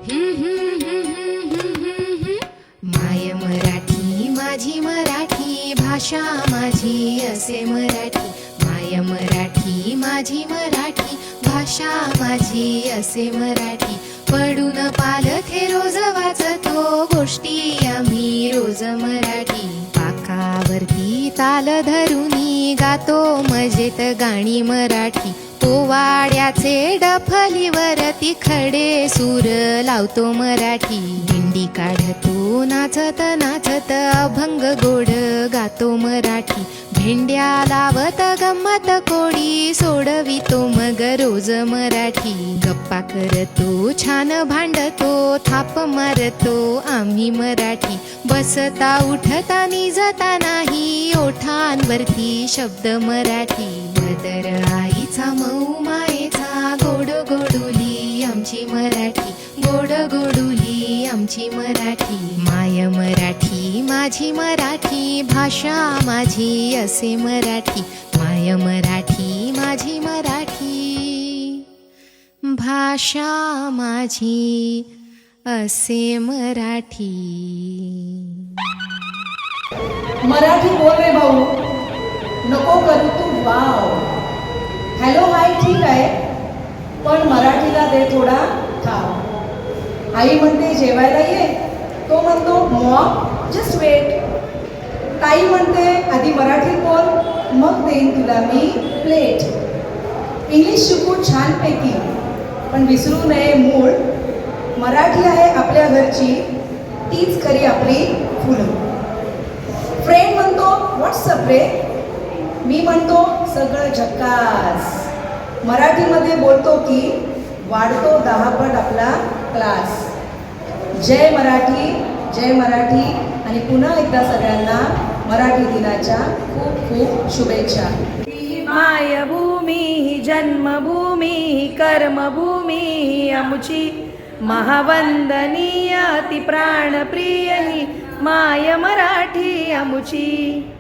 माय मराठी माझी मराठी भाषा माझी असे मराठी. माय मराठी माझी मराठी भाषा माझी असे मराठी. पडून पालथे रोज वाचतो गोष्टी आम्ही रोज मराठी. पाकावरती ताल धरुनी गातो मजेत गाणी मराठी. पोवाड्याचे डफलीवरती खडे सूर लावतो मराठी. दिंडी काढतो नाचत नाचत अभंग गोड गातो मराठी. भेंड्या लावत गंमत कोडी सोडवितो मग रोज मराठी. गप्पा करतो छान भांडतो थाप मारतो आम्ही मराठी. बसता उठता निजता नाही ओठांवरती शब्द मराठी. मदर आईचा मऊ मायेचा गोड गोडुली आमची मराठी. गोड गोडुली आमची मराठी. माय मराठी माझी मराठी भाषा माझी असे मराठी. माय मराठी माझी मराठी भाषा माझी असे मराठी. मराठी बोल रे भाऊ, नको करू तू वाव. हॅलो हाय ठीक आहे, पण मराठीला दे थोडा ठाव. आई म्हणते जेवायला ये, तो म्हणतो मॉम जस्ट वेट. ताई म्हणते आधी मराठीत बोल मग देईन तुला मी प्लेट. इंग्लिश शिकू छानपैकी पण विसरू नये मूळ. मराठी आहे आपल्या घरची तीच खरी आपली फुलं. फ्रेंड म्हणतो व्हॉट्सअप रे, मी म्हणतो सगळं झक्कास. मराठीमध्ये बोलतो की वाढतो 10 पट आपला क्लास. जय मराठी, जय मराठी. आणि पुन्हा एकदा सगळ्यांना मराठी दिनाच्या खूप खूप शुभेच्छा. मायभूमी ही जन्मभूमी कर्मभूमी आमची. महावंदनीय अति प्राणप्रिय ही माय मराठी आमची.